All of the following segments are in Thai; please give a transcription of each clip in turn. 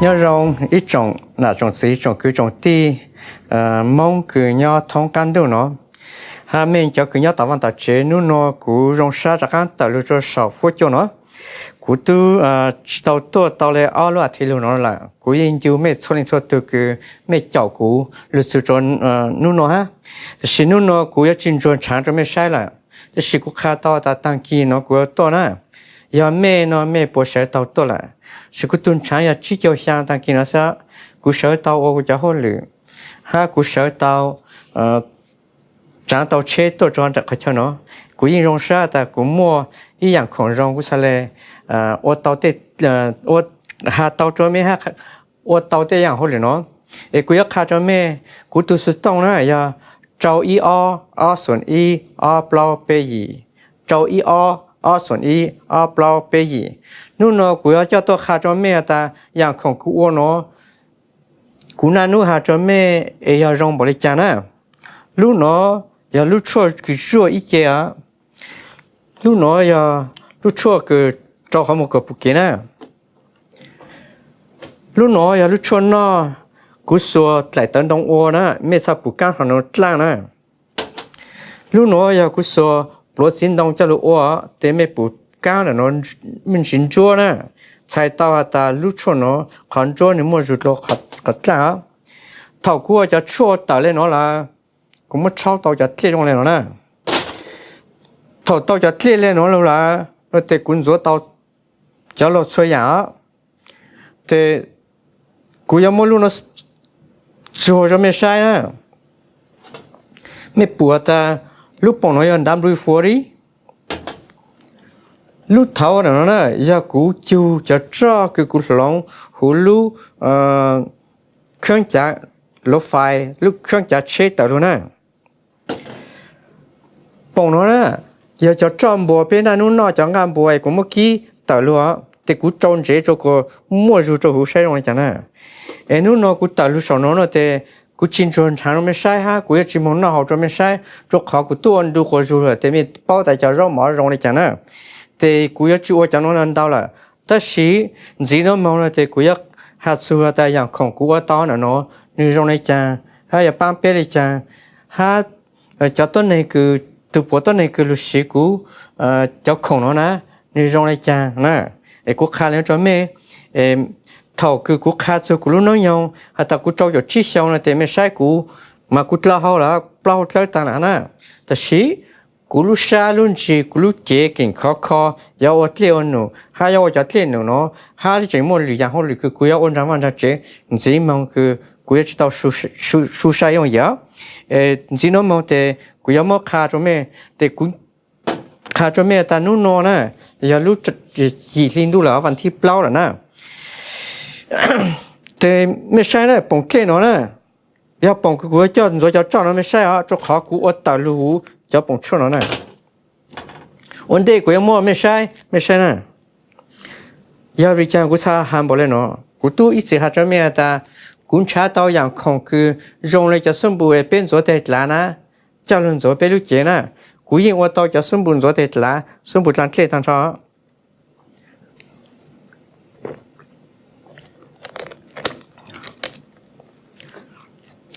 nhớ rong ít trồng là trồng xí trồng cứ trồng ti mong cứ nhớ thông can đâu nó hà mình cho cứ nhớ tao văn tao chế nu nó cú rong sa chắc ăn tao lúc cho sáu phút cho nó cú tu tao to tao lại áo loa thì lúc nó là cú yên chú mấy số linh số từ cứ mấy cháu cú lúc cho nu nó ha xin nu nó cú要进专长就没晒了这是cú看到他当机nó cú to nè giờ mẹ nó mẹ bố sợ tao to là sự của tuần sáng giờ chỉ cho sang tăng kia nó sẽ cú sợ tao ô cho hôn lử ha cú sợ tao trả tao chế tôi cho anh chắc cho nó cú yên rong sa ta cú mua ý dạng khổng rong cú sao lệ ô tao tê ô ha tao cho mẹ ha ô tao tê dạng hôn lử nó ê cú yết cho mẹ cú tu sự tông đó giờ trâu y o xuân y o plau bê gì trâu y o xuân y o plau bê gìนู่นเนาะกูจะตัวข้าจอมแม่ตาอย่างของกูอ้วนเนาะกูน่านู่นหาจอมแม่อยากรองบริจาคนะลูกเนาะอยากลูกชั่วคือชั่วอีเกียลูกเนาะอยากลูกชั่วคือเจ้าเขาบอกกับปุกเกนะลูกเนาะอยากลูกชั่วเนาะกูสัวไหลตันตรงอ้วนนะไม่ทราบปุกก้างของเราล่างนะลูกเนาะอยากกูสัวปลดสินตรงจะลูกอ้วนแต่ไม่ปุกก้าวnó mình xin chúa nè sai tao ta lúc chúa nó còn chúa nếu mua rụt lo khát lá thầu cua cho chúa tao lên nó là cũng mất sau tao cho tiết trong này nó nè thầu tao cho tiết lên nó là nó để cuốn rúa tao cho lo chơi giả để cú yêu mua luôn nó chúa cho mày sai nè mày bùa ta lúc bọn nó còn đam đuôi phù đi lúc tháo nó nè giờ cú chu cho cho cái cú long hú lu khương chả lốp phai lúc khương chả chế tao luôn nè bọn nó nè giờ cho tròn bùa bên đó nó cho ngam bùa cũng mất kí tao luôn thì cú tròn chế cho cô mua rượu cho hú say rồi chẳng nè em nó cú tao lúc sau nó thì cú chín tròn sáng nó mới sai ha cú chỉ muốn nó học cho mới sai cho họ cú tuôn đủ khổ rượu rồi thì mình bao tại cho rau mỏ rồi chẳng nè thì cú yêu chúa cho nó lên đâu là tất sĩ gì nó mong là thì cú yêu hạt xưa ta dạng không cú ở đó là nó như trong này cha hay là bám bê này cha ha cho tôi này cứ từ bữa tôi này cứ lúc sĩ cú cho không nó nè như trong này cha nè để cú khai lên cho mẹ thầu cứ cú khai cho cú lúc nói nhau hay ta cú trâu cho chi sau là thì mẹ sai cú mà cú lao hao là lao tới ta nè tất sĩ cú lúc xa luôn chỉ cú lúc chế kinh khó khó yêu ở tiền nó hay yêu ở tiền nó hay chỉ muốn lì giang hoặc lì cứ cú yêu ôn rằng là chế chỉ mong cứ cú yêu chỉ tao su sa yêu nhớ chỉ nó mong thì cú yêu mong khá cho mẹ thì cú khá cho mẹ ta nu nó nè giờ lúc chỉ linh đủ làวันที่เปล่าlà nè thì mẹ sai đấy bông kia nó nè giờ bông cú cho rồi cho nó mẹ sai á cho khó cú ở tàu lú cho bông chua nó này, vấn đề của em muaไม่ใช่นะยาริจังกูชาหันบ่เลยเนาะกูตู้อีสิหาจะไม่ตากูชาเตาอย่างคงคือโรงเลยจะสมบูรณ์เป็นตัวเด็ดละนะเจ้าเรื่องตัวเป็นลูกเจนะกูยิ่งว่าเตาจะสมบูรณ์ตัวเด็ดละสมบูรณ์การเททางชอ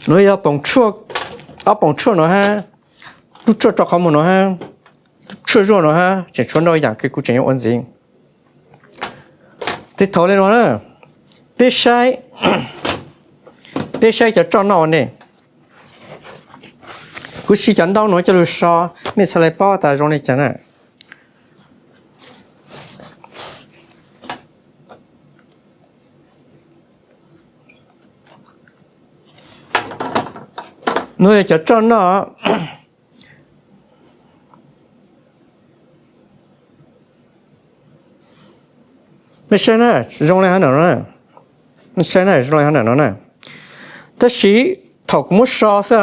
หนูอยากปองชั่วเอาปองชั่วเนาะฮะlúc choเขาหมดเนาะฮะช่วยๆเนาะฮะจะชวนเราอย่างคือกูจะยังอ่อนจริงที่ถอดเลยเนาะนะเป้ใช้จะจ้องนอนเนี่ยกูชี้จันดาวหน่อยจะรู้ซอไม่ใช่เลยป้อแต่ตรงนี้จันน่ะหนูจะจ้องนอนไม่ใช่นะโรงแรมนั่นนะไม่ใช่นะโรงแรมนั่นนะแต่สิถ้ากูไม่ชอบซะ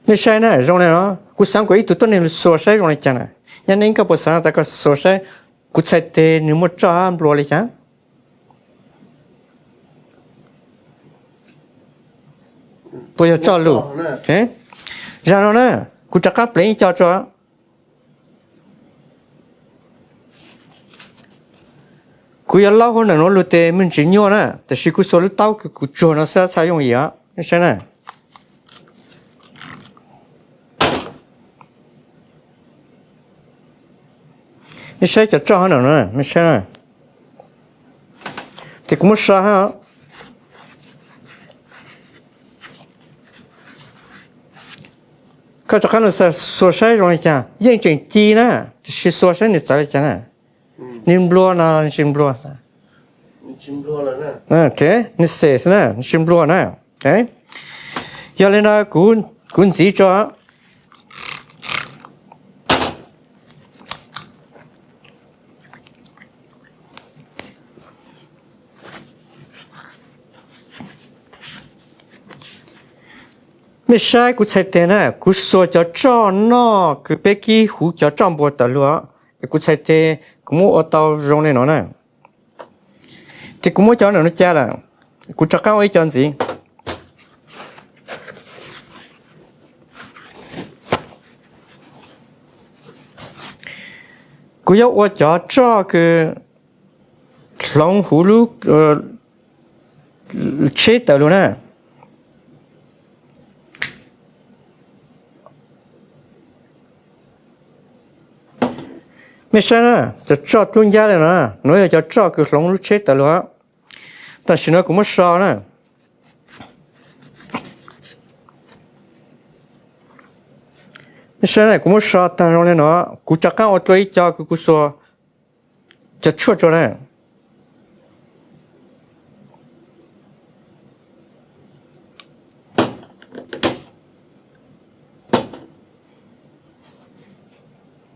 ไม่ใช่นะโรงแรมนะกูสั่งกูอีตัวต้นนี่สวยใช่โรงแรมจังนะยันนี่ก็ภาษาแต่ก็สวยใช่กูใช้เตะนี่มันจ้าบลัวเลยจังตัวจะจ้าลูกเฮ้ยจานนะกูจะกลับไปจ้า กู要老可能我录的门只鸟呢，但是กู说了刀กู做那啥才用呀，你说呢？你说就这样呢，没说呢？thì cũng sao ha cái chỗ nó sẽ số sai rồi chả yên chừng chi nè thì số sai này tại chả nè nín bùa nè nín bùa sao nín bùa là nè thế nín sét nè nín bùa nè thế giờ lên đó cũng gì choไม่ใช่กูใช้เตนะกูสวดจะจ้อนอคือเป๊กกี้หูจะจ้อนบัวตะลัวกูใช้เตกูมั่วเอารงเลยเนาะนะที่กูมั่วจ้อนเนาะจ้าละกูจะก้าวไอ้จอนสิกูอยากว่าจะจ้าคือลองหูลูกเช็ดตะลัวนะไม่ใช่นะจะจอดตุ้งยาเลยนะหนูอยากจะจอดคือหลงรู้เช็ดแต่ละแต่ฉันนะกูไม่ชอบนะไม่ใช่นะกูไม่ชอบแต่เราเนี่ยเนาะกูจะก้าวเอาตัวอีจอกูสัวจะช่วยจอนะ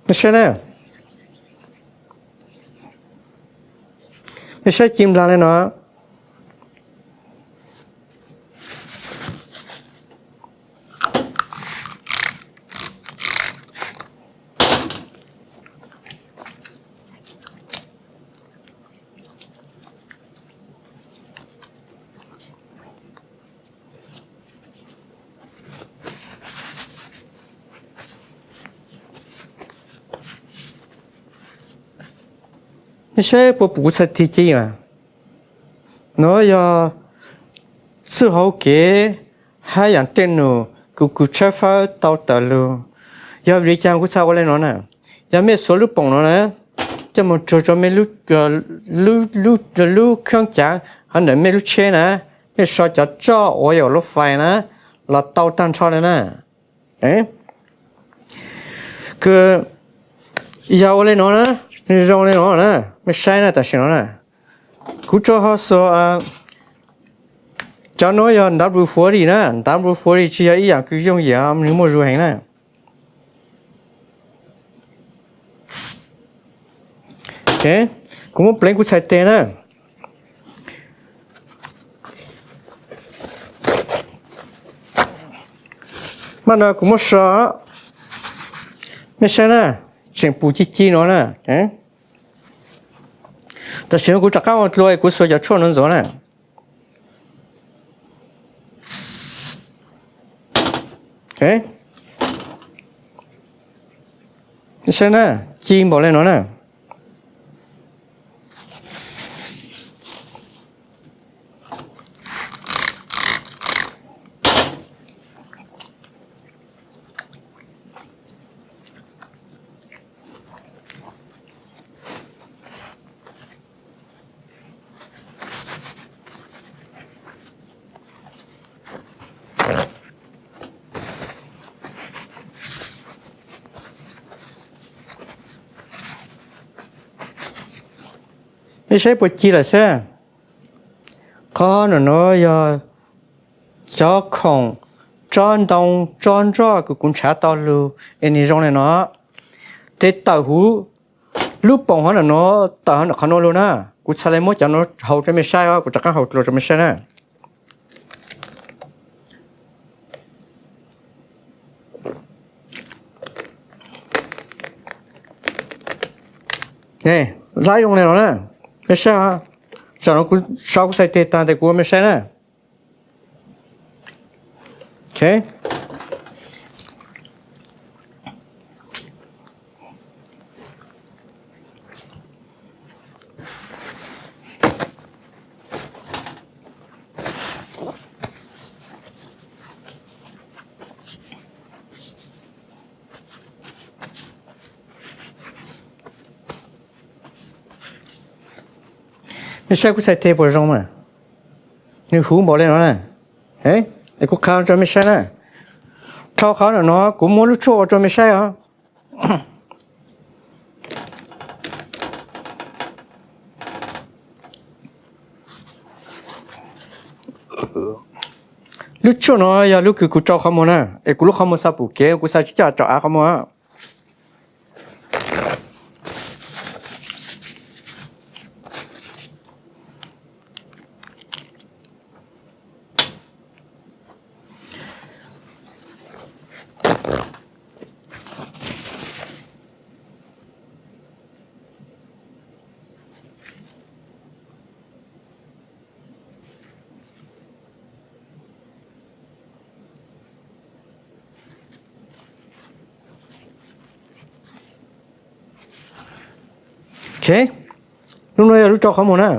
ไม่ใช่นะไม่ใช่จิ้มร้านเลยเนาะไม่ใช่ปปูสัตย์จริงอ่ะเนาะอย่าซื้อเขาเก๋ให้อย่างเต้นหนูกูใช้ไฟเตาตะลูอย่าวิจารณ์กูชาวอะไรเนาะนะอย่าไม่สรุปปงเนาะนะจะมันจะไม่รู้เครื่องจักรหันเดินไม่รู้เชนะไม่ชอบจะจ่อโอ้ยรถไฟนะเราเตาตั้งชอบเลยนะเอ๊ะคืออย่าอะไรเนาะนะนี่เราอะไรเนาะนะไม่ใช่นะแต่ฉันเนาะนะกูจะหาส่วนจะน้อยอย่างดับรูฟัวดีนะดับรูฟัวดีที่อีอย่างคือยังอย่างมันไม่รู้เห็นนะโอเคกูไม่เปลี่ยนกูใช้เตนะมันกูไม่ชอบไม่ใช่นะเสียงปูจีเนาะนะเอ๊ะแต่ฉันกูจะก้าวตัวกูสวยจะช่วยนั่นสินะเอ๊ะไม่ใช่นะจีนบอกเลยเนาะนะไม่ใช่ปวดจีละเสียข้อหนูน้อยเจ้าของจอนดงจอนจ้ากูกุญแจตอลูอันนี้ตรงเลยเนาะเด็ดตาหูลูกปองหันเนาะตาหันขนมลูนะกูใช้เลยมั้งจังเนาะเขาจะไม่ใช่ว่ากูจะก้าวเขาจะไม่ใช่นะเนี่ยไล่ลงเลยเนาะไม่ใช่ฮะฉันกูชอบใส่เตตาแต่กูไม่ใช่นะโอเค ไม่ใช่กูใส่เทปรองมานี่หูบอกเลยนะเฮ้ยไอ้กูข้าวจะไม่ใช่นะเขาเนาะกูมัวรู้ชั่วจะไม่ใช่เหรอรู้ชั่วเนาะอย่ารู้คือกูเจ้าเขามัวนะไอ้กูรู้เขามัวซาบุเกกูใส่จ่าจ่าเขามัวเช่รู้เนาะอย่ารู้เจ้าเขามัวนะ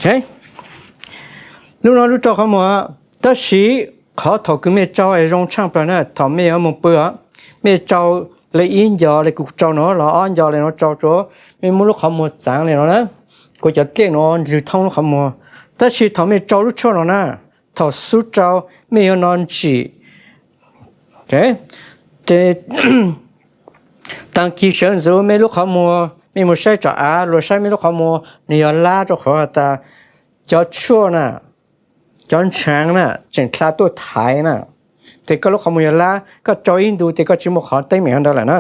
ใช่รู้เนาะรู้เจ้าเขามัวแต่สิเขาถกคือไม่เจ้าไอ้รองช่างไปนะถอไม่เอามึงเปื่อไม่เจ้าเลยอินยอเลยกูเจ้าเนาะเราอ้อนยอเลยเนาะเจ้าจ้าไม่รู้เขามัวจางเลยเนาะนะกูจะเก่งเนาะหรือท่องเขามัวแต่สิถอไม่เจ้ารู้ชั่วเนาะนะถอสู้เจ้าไม่เอานอนจีใช่แต่ตั้งกี่เช้าจะไม่รู้เขามัวไม่มัวใช่จ่าหรือใช่ไม่รู้เขามัวนี่ยล่าเจ้าเขาแต่เจ้าชั่วนะจอนช้างน่ะเจนคลาตัวไทยน่ะแต่ก็ลูกขโมยละก็จอยอินดูแต่ก็ชิมขอเต้เหมือนกันแหละนะ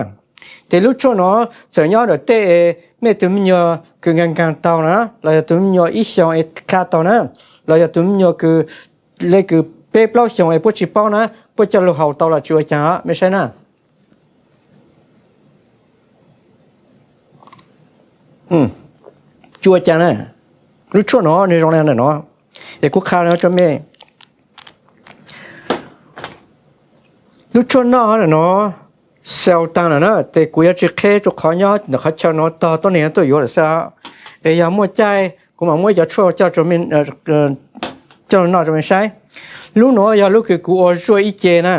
แต่ลูกชั่วเนาะจะย่อเดี๋ยวเต้ไม่ตุ้มย่อคืองานการเตานะเราจะตุ้มย่ออีช่องไอ้คลาเตานะเราจะตุ้มย่อคือเล็กคือเป๊ะเปล่าช่องไอ้พวกชิปเป้านะพวกจะลูกเขาเตาละช่วยจ้าไม่ใช่นะช่วยจ้านะลูกชั่วเนาะในโรงแรมเนาะไอ้กูข้าวแล้วจะไม่ลูกชนน้อเนาะเซลตังนะแต่กูอยากจะแค่จุกขอยอดเดี๋ยวเขาจะนอนต่อตัวนี้ตัวอยู่หรือเปล่าไอ้ยามัวใจกูมามัวจะช่วยเจ้าจะมีเจ้าหน้าจะไม่ใช่ลูกเนาะอยากลูกคือกูเอาช่วยอีเจนะ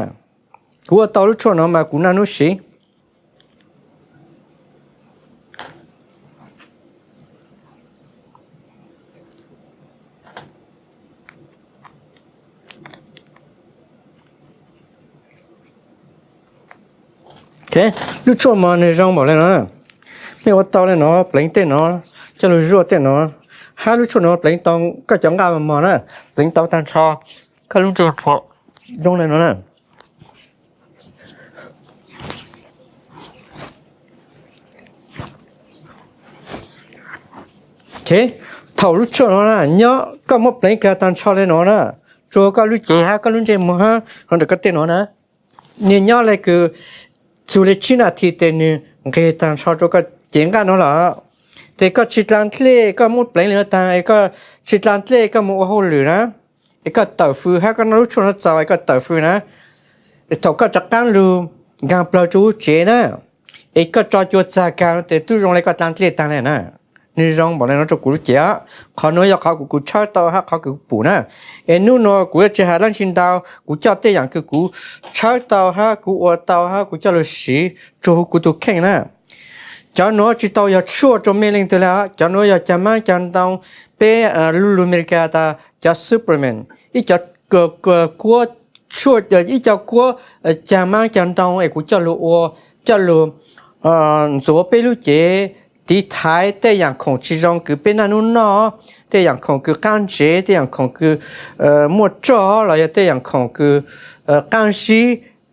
กูเอาต่อลูกชนเนาะมากูนั่นนู่นสิโอเคลูกชั่วมาในร่องบอกเลยนะไม่ว่าตอนเลยเนาะเปล่งเต้นเนาะจะรู้รัวเต้นเนาะถ้าลูกชั่วเนาะเปล่งตองก็จังงานมานะเปล่งตองตันชอก็ลูกชั่วพอร่องเลยเนาะโอเคเท่าลูกชั่วเนาะเนาะก็มาเปล่งแกตันชอเลยเนาะนะจัวก็ลูกเจ้าก็ลูกเจ้ามาฮะคนเด็กก็เต้นเนาะนะเนี่ยเนาะเลยคือ主力去那天的呢，给当操作个简单了，这个吃烂嘞，个木本了当一个吃烂嘞，个木好了啦，一个豆腐，还个那出来找一个豆腐呢，头个只干路，干不了就接呢，一个找就咋干，แต่都用那个烂嘞当然呢。นี่รองบอกเลยนะจะกูรู้เจ้าเขาเนาะอยากเขากูชอบต่อฮะเขากูปู่นะเอ็นนู่นเนาะกูจะหาลังชินดาวกูจะเตะอย่างคือกูชอบต่อฮะกูอวดต่อฮะกูจะรู้สิจูกูตัวแข็งนะจ้าเนาะจิตต่ออยากชั่วจนไม่เล่นตัวแล้วจ้าเนาะอยากจะมาจันต้องเป็นลูเมริกาตาจะซูเปอร์แมนอีจะกูชั่วอีจะกูจะมาจันต้องไอ้กูจะรู้จะรู้做被路节。ที่ไทยแต่อย่างของชีจงคือเป็นนั่นนู่นเนาะแต่อย่างของคือการเจแต่อย่างของคือมัวจ่อเราแต่อย่างของคือการซี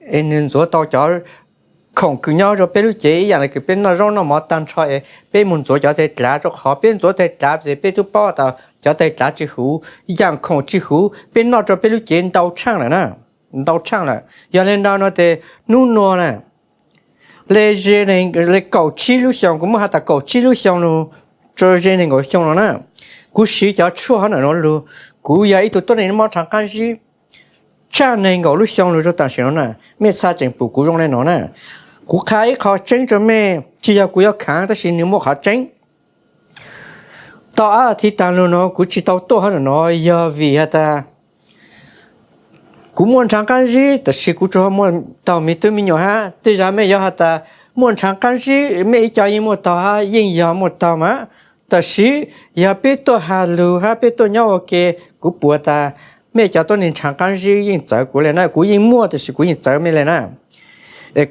เอ็นตัวต่อจ่อของคือเนาะเราเป็นรู้เจอย่างไรคือเป็นนั่นเราเนาะมาตั้งชอยเป็นมุนตัวจะได้จ่าจะขอเป็นตัวได้จ่าจะเป็นตัวป้อต่อจะได้จ่าจีหูอย่างของจีหูเป็นนั่นจะเป็นรู้เจนดาวช่างเลยนะดาวช่างเลยอย่างเล่นดาวเนาะแต่นู่นเนาะนะles jeunes les coachs lu xiong cũng mà ta coach lu xiong lu cho jeunes ngồi xiong nó nè cú sĩ cho chua hắn nó lu cú ya ít tuổi này nó thằng cái gì cha này ngồi lu xiong lu cho ta xiong nó nè mẹ sa chính phủ cú trong này nó nè cú khai khó tránh cho mẹ chỉ là cú要看但是你莫khó tránh tao thì tao luôn nó cũng chỉ tao to hơn nó giờ vì ta cũng muốn chẳng cái gìแต่是cũng cho muốn tao mi tôi mi nhỏ ha bây giờ mấy giờ ta muốn chẳng cái gì mấy cho ý một tao ha yên giờ một tao màแต่是giờ biết tôi hà lưu ha biết tôi nhau ok cũng bùa ta mấy cho tôi nên chẳng cái gì yên giờ cũng lên na cũng yên muaแต่是cũng yên giờ mấy lên na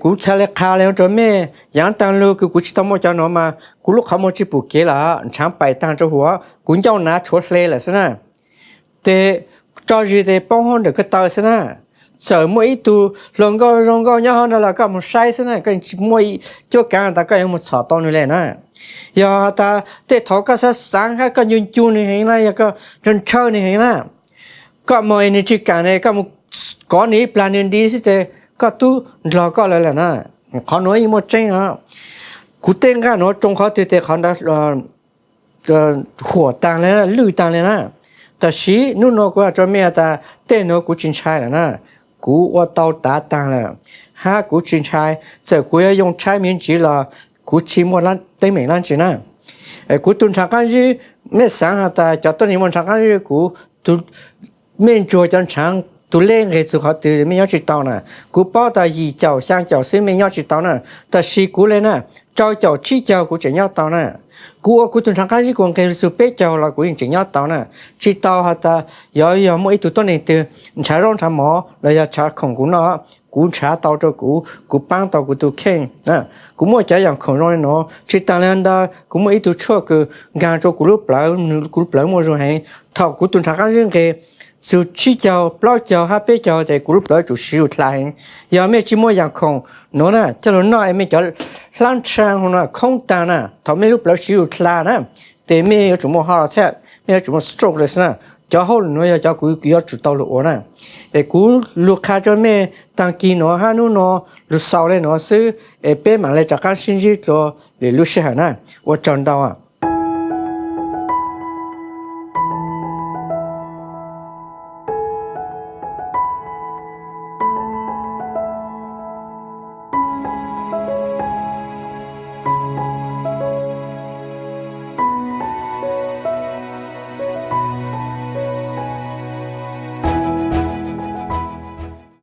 cũng chơi lại khá lên cho mấy yang tăng lưu cũng chỉ tao mua cho nó mà cũng lúcเขาmua chỉ bù kế là chẳng phải tăng choหัวcũng giao ná chuột lên là sao na để cho gì để bảo hộ được cái tàu thế nào, giờ mỗi tu lòng go nhau hơn là cái một sai thế nào, cái mỗi cho cả ta cái một sọ to nữa nè, giờ ta để thọ cái sáng cái nhung chuông này hay là cái chân chơi này hay là, cái mọi người chỉ cả này cái một có ní plan nên đi thì cái tu lo cái là nè, họ nói một chân à, cụ tên cái nó trong họ thì họ đã火当来绿当来呢。但是努诺个做咩的，电脑古进差了呢，古我到达当了，哈古进差，这古要用差面积了，古期末烂对面烂子呢，古顿长干日没想下的，叫到你们长干日古都面做张长。都练个就好，对面要知道呢。古包的一脚、三脚，谁面要知道呢？但是古嘞呢，招脚、七脚，古真要到呢。古顿上开始讲个就八脚了，古真要到呢。知道下的要么一度多年的，查让查毛，来要查空古呢，古查到这古帮到古都看啊。古么这样空让呢，知道了的，古么一度错个，按照古路不么说还，他古顿上开始个。就七脚、八脚、八脚的 group 来就使用来，要么只么样空，喏呢，这轮那么叫lanch上呢空单呢，他们就不使用来呢，对面有怎么好菜，没有怎么 stroke 的是呢，叫好喏要叫古要知道了我呢，古路卡着咩，当机喏哈喏喏路少嘞喏是，别买来就干新去做，路是很呢，我知道啊。